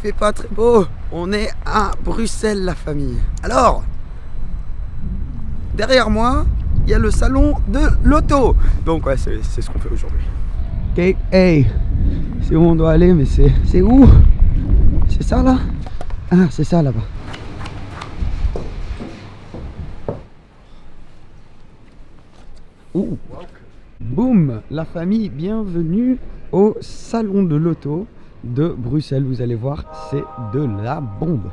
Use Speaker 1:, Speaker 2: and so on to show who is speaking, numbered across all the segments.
Speaker 1: fait pas très beau. On est à Bruxelles, la famille. Alors, derrière moi, il y a le salon de l'auto. Donc ouais, c'est ce qu'on fait aujourd'hui. Ok, hey, c'est où on doit aller, mais c'est où? C'est ça là? Ah, c'est ça là-bas. Ouh. Boum, la famille, bienvenue au salon de l'auto de Bruxelles. Vous allez voir, c'est de la bombe.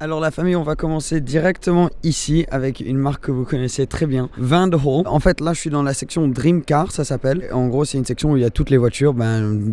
Speaker 1: Alors la famille, on va commencer directement ici avec une marque que vous connaissez très bien, Van de Hall. En fait là je suis dans la section Dream Car, ça s'appelle. En gros c'est une section où il y a toutes les voitures,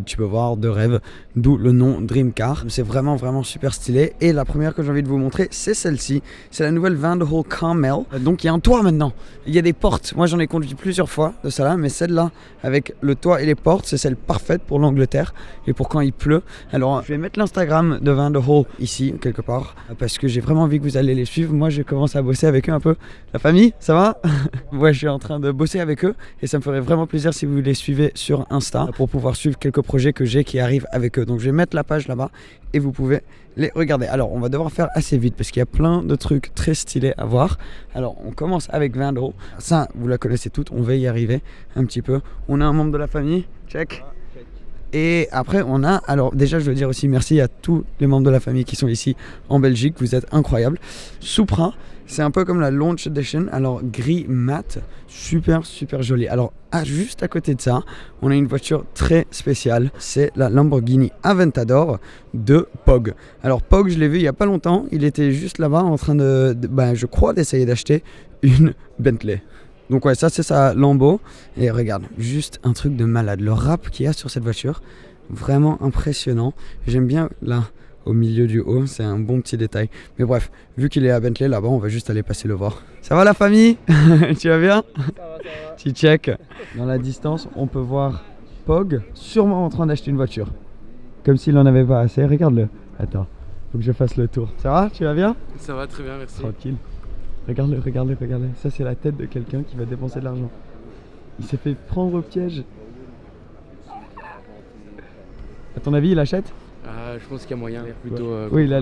Speaker 1: tu peux voir, de rêve, d'où le nom Dream Car. C'est vraiment super stylé. Et la première que j'ai envie de vous montrer, c'est celle-ci. C'est la nouvelle Van de Hall Carmel. Donc il y a un toit maintenant, il y a des portes. Moi j'en ai conduit plusieurs fois de celle-là, mais celle-là avec le toit et les portes, c'est celle parfaite pour l'Angleterre et pour quand il pleut. Alors je vais mettre l'Instagram de Van de Hall ici quelque part, parce que j'ai vraiment envie que vous allez les suivre. Moi je commence à bosser avec eux un peu. La famille, ça va? Ouais, je suis en train de bosser avec eux et ça me ferait vraiment plaisir si vous les suivez sur Insta pour pouvoir suivre quelques projets que j'ai qui arrivent avec eux. Donc je vais mettre la page là-bas et vous pouvez les regarder. Alors on va devoir faire assez vite parce qu'il y a plein de trucs très stylés à voir. Alors on commence avec Van de Hall. Ça vous la connaissez toutes, on va y arriver un petit peu. On a un membre de la famille, check. Et après on a, alors déjà je veux dire aussi merci à tous les membres de la famille qui sont ici en Belgique, vous êtes incroyables. Supra, c'est un peu comme la Launch Edition, alors gris mat, super joli. Alors juste à côté de ça, on a une voiture très spéciale, c'est la Lamborghini Aventador de Pog. Alors Pog, je l'ai vu il y a pas longtemps, il était juste là-bas en train je crois d'essayer d'acheter une Bentley. Donc ouais, ça c'est sa Lambo. Et regarde, juste un truc de malade. Le rap qu'il y a sur cette voiture, vraiment impressionnant. J'aime bien là, au milieu du haut, c'est un bon petit détail. Mais bref, vu qu'il est à Bentley là-bas, on va juste aller passer le voir. Ça va la famille? Tu vas bien? Ça va. Petit check. Dans la distance, on peut voir Pog sûrement en train d'acheter une voiture. Comme s'il en avait pas assez. Regarde-le. Attends, faut que je fasse le tour. Ça va? Tu vas bien?
Speaker 2: Ça va très bien, merci.
Speaker 1: Tranquille. Regarde-le. Ça c'est la tête de quelqu'un qui va dépenser de l'argent. Il s'est fait prendre au piège. À ton avis, il achète?
Speaker 2: Je pense qu'il y a moyen. Plutôt,
Speaker 1: oui, il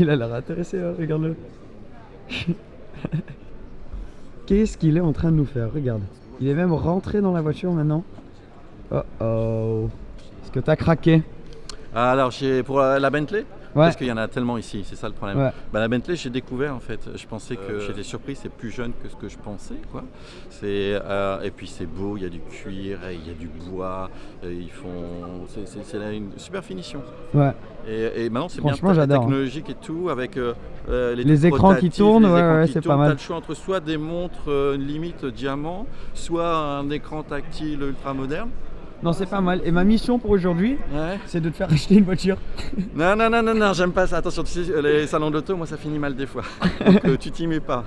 Speaker 1: a l'air intéressé, hein, regarde-le. Qu'est-ce qu'il est en train de nous faire? Regarde. Il est même rentré dans la voiture maintenant. Oh. Est-ce que t'as craqué?
Speaker 3: Alors, pour la Bentley?
Speaker 1: Ouais.
Speaker 3: Parce qu'il y en a tellement ici, c'est ça le problème.
Speaker 1: Ouais.
Speaker 3: La Bentley, j'ai découvert en fait. Je pensais que j'étais surpris, c'est plus jeune que ce que je pensais, quoi. Et puis c'est beau, il y a du cuir, il y a du bois. C'est une super finition.
Speaker 1: Ouais.
Speaker 3: Et maintenant c'est bien technologique et tout, avec
Speaker 1: les écrans qui tournent, c'est pas mal.
Speaker 3: T'as le choix entre soit des montres limite diamant, soit un écran tactile ultra moderne.
Speaker 1: Non, c'est pas mal. Et ma mission pour aujourd'hui, c'est de te faire acheter une voiture.
Speaker 3: Non, j'aime pas ça. Attention, tu sais, les salons d'auto, moi ça finit mal des fois. Donc tu t'y mets pas.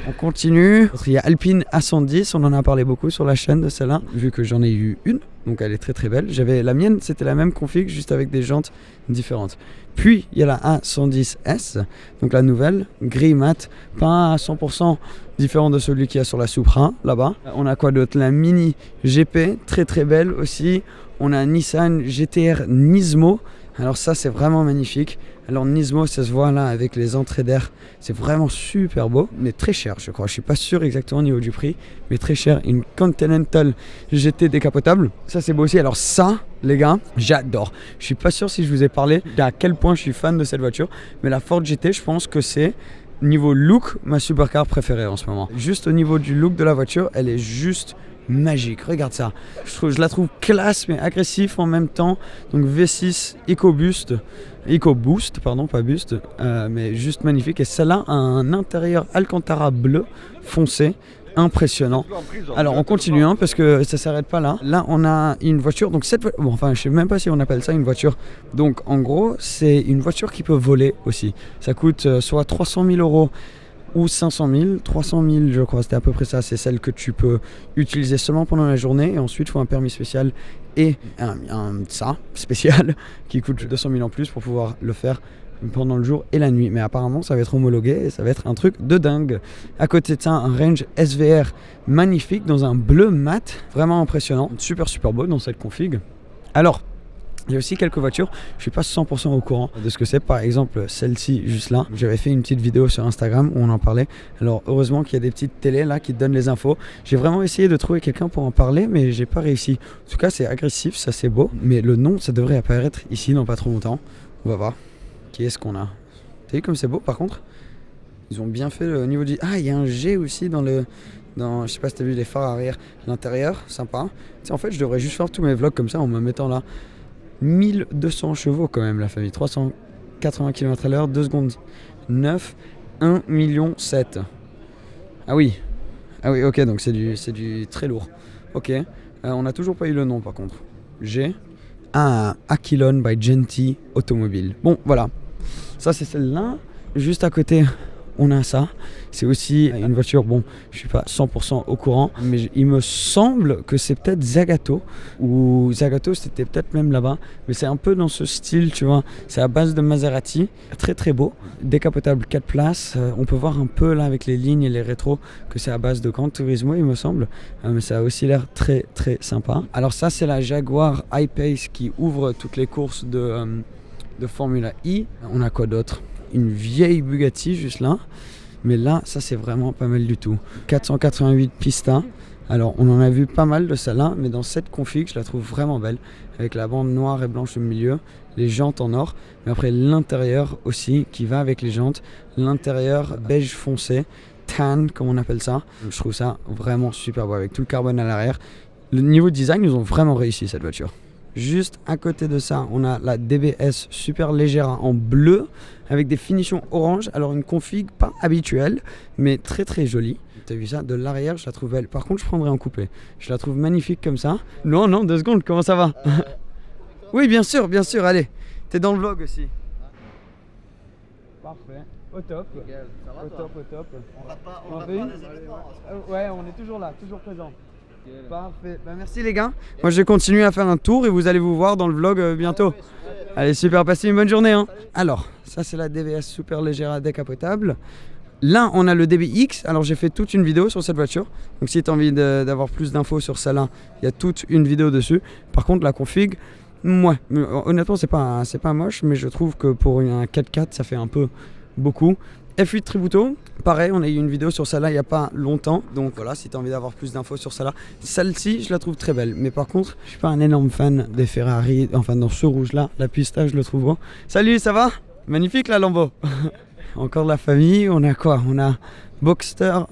Speaker 3: On continue. Il y a Alpine A110, on en a parlé beaucoup sur la chaîne de celle-là, vu que j'en ai eu une. Donc elle est très belle. J'avais la mienne, c'était la même config, juste avec des jantes différentes. Puis il y a la A110S, donc la nouvelle, gris mat, pas à 100% différent de celui qu'il y a sur la Supra, là-bas. On a quoi d'autre? La Mini GP, très belle aussi. On a un Nissan GTR Nismo. Alors ça c'est vraiment magnifique. Alors Nismo, ça se voit là avec les entrées d'air, c'est vraiment super beau, mais très cher je crois. Je suis pas sûr exactement au niveau du prix, mais très cher. Une Continental GT décapotable, ça c'est beau aussi. Alors ça les gars, j'adore. Je suis pas sûr si je vous ai parlé d'à quel point je suis fan de cette voiture, mais la Ford GT, je pense que c'est niveau look ma supercar préférée en ce moment. Juste au niveau du look de la voiture, elle est juste magique, regarde ça. Je la trouve classe mais agressif en même temps. Donc V6 EcoBoost, pardon, pas Boost, mais juste magnifique. Et celle-là a un intérieur Alcantara bleu foncé
Speaker 1: impressionnant. Alors on continue hein, parce que ça s'arrête pas là. Là on a une voiture, donc bon, enfin je sais même pas si on appelle ça une voiture. Donc en gros c'est une voiture qui peut voler aussi. Ça coûte soit 300 000 € ou 500 000, 300 000 je crois, c'était à peu près ça. C'est celle que tu peux utiliser seulement pendant la journée et ensuite il faut un permis spécial et ça spécial qui coûte 200 000 en plus pour pouvoir le faire pendant le jour et la nuit. Mais apparemment ça va être homologué et ça va être un truc de dingue. À côté de ça, un range SVR magnifique dans un bleu mat, vraiment impressionnant, super beau dans cette config. Alors il y a aussi quelques voitures, je suis pas 100% au courant de ce que c'est. Par exemple celle-ci juste là, j'avais fait une petite vidéo sur Instagram où on en parlait. Alors heureusement qu'il y a des petites télés là qui te donnent les infos. J'ai vraiment essayé de trouver quelqu'un pour en parler mais j'ai pas réussi. En tout cas c'est agressif, ça c'est beau. Mais le nom ça devrait apparaître ici dans pas trop longtemps. On va voir. Qui est-ce qu'on a? T'as vu comme c'est beau par contre? Ils ont bien fait le niveau du... Ah il y a un G aussi dans le... je sais pas si t'as vu les phares arrière. L'intérieur, sympa. Tu sais, en fait je devrais juste faire tous mes vlogs comme ça en me mettant là. 1200 chevaux quand même la famille. 380 km/h, 2 secondes 9, 1,7 million. Ah oui. Ah oui ok donc c'est du très lourd. Ok. On n'a toujours pas eu le nom par contre. G. Ah, Aquilon by Genty Automobile. Bon, voilà. Ça, c'est celle-là. Juste à côté, on a ça. C'est aussi une voiture, bon, je suis pas 100% au courant, mais il me semble que c'est peut-être Zagato. Ou Zagato, c'était peut-être même là-bas. Mais c'est un peu dans ce style, tu vois. C'est à base de Maserati. Très beau. Décapotable 4 places. On peut voir un peu là avec les lignes et les rétros que c'est à base de Gran Turismo, il me semble. Mais ça a aussi l'air très sympa. Alors ça, c'est la Jaguar I-Pace qui ouvre toutes les courses de Formula E. On a quoi d'autre? Une vieille Bugatti juste là. Mais là, ça c'est vraiment pas mal du tout. 488 Pista. Alors on en a vu pas mal de celle-là, mais dans cette config, je la trouve vraiment belle. Avec la bande noire et blanche au milieu, les jantes en or. Mais après l'intérieur aussi, qui va avec les jantes. L'intérieur beige foncé, tan comme on appelle ça. Je trouve ça vraiment super beau avec tout le carbone à l'arrière. Le niveau design, ils ont vraiment réussi cette voiture. Juste à côté de ça, on a la DBS Super Leggera en bleu avec des finitions orange. Alors une config pas habituelle, mais très jolie. T'as vu ça? De l'arrière, je la trouve belle. Par contre, je prendrais en coupé. Je la trouve magnifique comme ça. Non, 2 secondes, comment ça va? Oui, bien sûr, allez. T'es dans le vlog aussi. Parfait. Au top.
Speaker 2: Ça va,
Speaker 1: Au top.
Speaker 2: On rate pas
Speaker 1: les
Speaker 2: événements.
Speaker 1: Ouais, on est toujours là, toujours présent. Parfait. Merci les gars. Moi je vais continuer à faire un tour et vous allez vous voir dans le vlog bientôt. Allez super, passez une bonne journée hein. Alors, ça c'est la DBS Super Leggera décapotable. Là on a le DBX. Alors j'ai fait toute une vidéo sur cette voiture. Donc si tu as envie d'avoir plus d'infos sur celle-là, il y a toute une vidéo dessus. Par contre la config, moi honnêtement c'est pas moche, mais je trouve que pour un 4x4 ça fait un peu beaucoup. F8 Tributo, pareil, on a eu une vidéo sur celle-là il n'y a pas longtemps. Donc voilà, si tu as envie d'avoir plus d'infos sur celle-là. Celle-ci, je la trouve très belle. Mais par contre, je suis pas un énorme fan des Ferrari. Enfin, dans ce rouge-là, la pista, je le trouve beau. Salut, ça va? Magnifique la Lambo. Encore de la famille. On a quoi? On a Boxster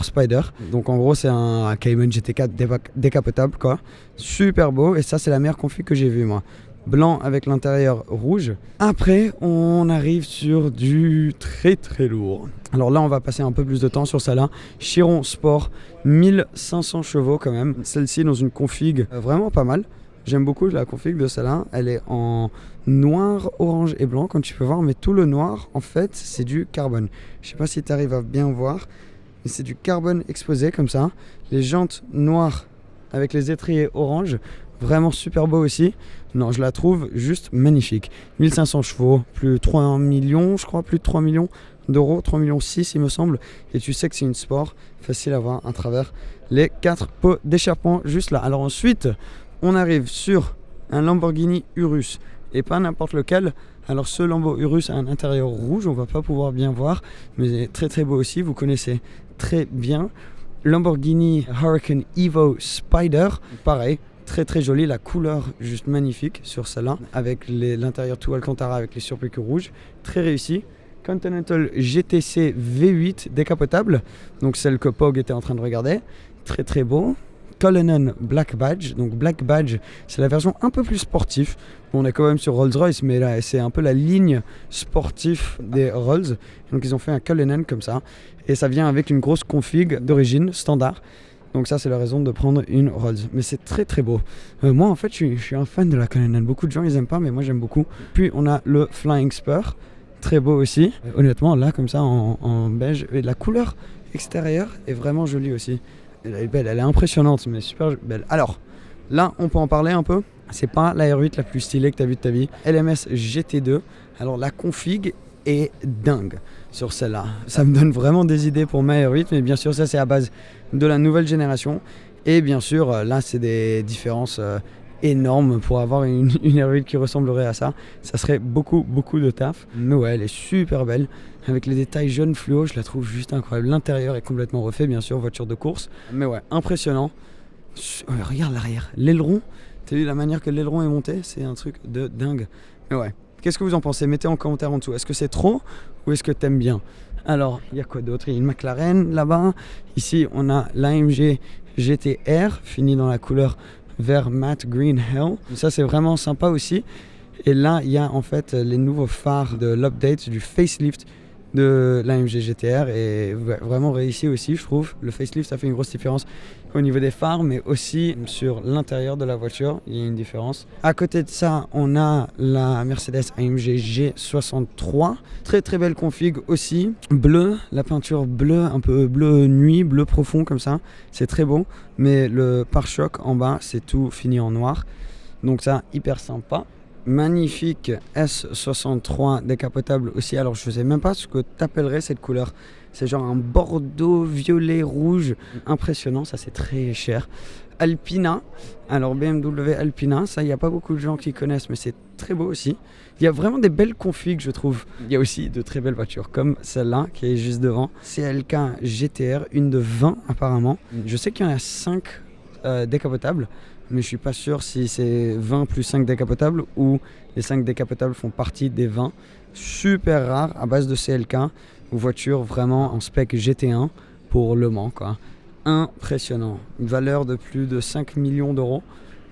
Speaker 1: Spider. Donc en gros, c'est un Cayman GT4 décapotable, quoi. Super beau. Et ça, c'est la meilleure config que j'ai vue, moi. Blanc avec l'intérieur rouge. Après, on arrive sur du très lourd. Alors là, on va passer un peu plus de temps sur celle-là. Chiron Sport, 1500 chevaux quand même. Celle-ci dans une config vraiment pas mal. J'aime beaucoup la config de celle-là. Elle est en noir, orange et blanc, comme tu peux voir. Mais tout le noir, en fait, c'est du carbone. Je sais pas si tu arrives à bien voir. Mais c'est du carbone exposé comme ça. Les jantes noires avec les étriers orange. Vraiment super beau aussi. Non, je la trouve juste magnifique. 1500 chevaux, plus 3 millions, je crois, plus de 3 millions d'euros, 3 millions 6 il me semble. Et tu sais que c'est une sport, facile à voir à travers les 4 pots d'échappement juste là. Alors ensuite, on arrive sur un Lamborghini Urus. Et pas n'importe lequel. Alors ce Lambo Urus a un intérieur rouge, on va pas pouvoir bien voir. Mais très beau aussi, vous connaissez très bien. Lamborghini Huracan Evo Spider, pareil. Très joli, la couleur juste magnifique sur celle-là, avec l'intérieur tout Alcantara avec les surpiqûres rouges, très réussi. Continental GTC V8 décapotable, donc celle que Pog était en train de regarder, très beau, Cullinan Black Badge. Donc Black Badge, c'est la version un peu plus sportive. On est quand même sur Rolls-Royce, mais là c'est un peu la ligne sportive des Rolls. Donc ils ont fait un Cullinan comme ça. Et ça vient avec une grosse config d'origine standard. Donc ça c'est la raison de prendre une Rolls. Mais c'est très très beau. Moi en fait je suis un fan de la Cullinan. Beaucoup de gens ils aiment pas, mais moi j'aime beaucoup. Puis on a le Flying Spur. Très beau aussi. Honnêtement là comme ça en beige. Et la couleur extérieure est vraiment jolie aussi. Elle est belle, elle est impressionnante, mais super belle. Alors là on peut en parler un peu. C'est pas la R8 la plus stylée que tu as vue de ta vie. LMS GT2. Alors la config est dingue sur celle-là. Ça me donne vraiment des idées pour ma R8, mais bien sûr ça c'est à base de la nouvelle génération. Et bien sûr là c'est des différences énormes pour avoir une R8 qui ressemblerait à ça. Ça serait beaucoup de taf. Mais ouais, elle est super belle. Avec les détails jaune fluo, je la trouve juste incroyable. L'intérieur est complètement refait, bien sûr, voiture de course. Mais ouais, impressionnant. Regarde l'arrière, l'aileron. T'as vu la manière que l'aileron est monté? C'est un truc de dingue. Mais ouais, qu'est-ce que vous en pensez? Mettez en commentaire en dessous. Est-ce que c'est trop ou est-ce que t'aimes bien? Alors, il y a quoi d'autre? Il y a une McLaren là-bas. Ici, on a l'AMG GT-R, fini dans la couleur vert matte green hell. Ça, c'est vraiment sympa aussi. Et là, il y a en fait les nouveaux phares de l'update, du facelift de l'AMG GT-R est vraiment réussi aussi, je trouve. Le facelift, ça fait une grosse différence au niveau des phares, mais aussi sur l'intérieur de la voiture, il y a une différence. À côté de ça, on a la Mercedes AMG G63. Très très belle config aussi. Bleu, la peinture bleue, un peu bleu nuit, bleu profond comme ça. C'est très beau, mais le pare-choc en bas, c'est tout fini en noir. Donc ça, hyper sympa. Magnifique S63 décapotable aussi. Alors je sais même pas ce que t'appellerais cette couleur. C'est genre un bordeaux violet rouge. Impressionnant, ça c'est très cher. Alpina, alors BMW Alpina, ça il n'y a pas beaucoup de gens qui connaissent, mais c'est très beau aussi. Il y a vraiment des belles configs je trouve. Il y a aussi de très belles voitures comme celle-là qui est juste devant. CLK GTR, une de 20 apparemment. Je sais qu'il y en a 5 décapotables. Mais je suis pas sûr si c'est 20 plus 5 décapotables ou les 5 décapotables font partie des 20. Super rare à base de CLK, voiture vraiment en spec GT1 pour Le Mans quoi. Impressionnant, une valeur de plus de 5 millions d'euros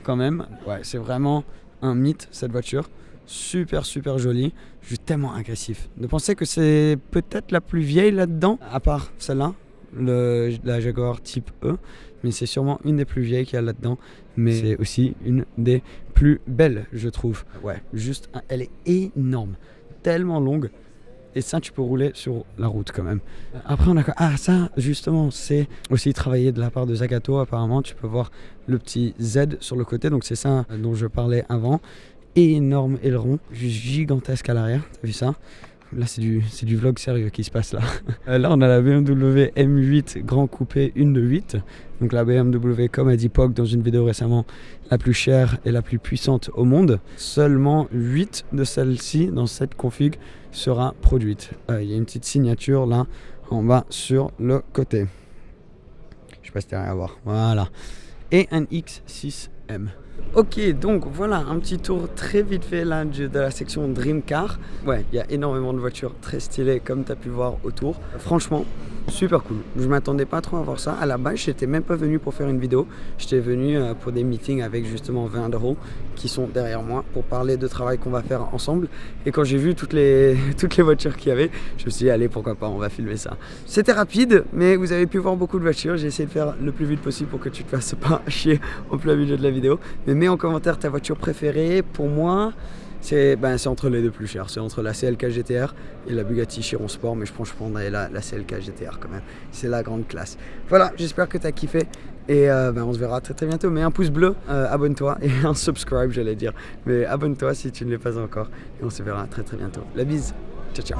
Speaker 1: quand même. Ouais, c'est vraiment un mythe cette voiture. Super jolie, je suis tellement agressif. De penser que c'est peut-être la plus vieille là-dedans, à part celle-là, la Jaguar Type E. Mais c'est sûrement une des plus vieilles qu'il y a là-dedans. Mais c'est aussi une des plus belles, je trouve. Ouais, juste, elle est énorme, tellement longue. Et ça, tu peux rouler sur la route quand même. Après, on a quoi? Ah, ça, justement, c'est aussi travaillé de la part de Zagato. Apparemment, tu peux voir le petit Z sur le côté. Donc, c'est ça dont je parlais avant. Énorme aileron, juste gigantesque à l'arrière. T'as vu ça? Là, c'est du vlog sérieux qui se passe là. Là, on a la BMW M8 Grand Coupé, une de 8. Donc la BMW, comme a dit Pog dans une vidéo récemment, la plus chère et la plus puissante au monde. Seulement 8 de celles-ci dans cette config sera produite. Il y a une petite signature là, en bas sur le côté. Je sais pas si t'as rien à voir. Voilà. Et un X6M. Ok, donc voilà un petit tour très vite fait là de la section Dream Car. Ouais, il y a énormément de voitures très stylées comme tu as pu voir autour. Franchement, super cool. Je m'attendais pas trop à voir ça. À la base, j'étais même pas venu pour faire une vidéo. J'étais venu pour des meetings avec justement Vanderhall qui sont derrière moi pour parler de travail qu'on va faire ensemble. Et quand j'ai vu toutes les voitures qu'il y avait, je me suis dit allez, pourquoi pas, on va filmer ça. C'était rapide, mais vous avez pu voir beaucoup de voitures. J'ai essayé de faire le plus vite possible pour que tu te fasses pas chier au plein milieu de la vidéo. Mais mets en commentaire ta voiture préférée. Pour moi, c'est entre les deux plus chers. C'est entre la CLK GTR et la Bugatti Chiron Sport. Mais je pense que je prendrais la CLK GTR quand même. C'est la grande classe. Voilà, j'espère que tu as kiffé. Et on se verra très bientôt. Mets un pouce bleu, abonne-toi et un subscribe, j'allais dire. Mais abonne-toi si tu ne l'es pas encore. Et on se verra très bientôt. La bise. Ciao.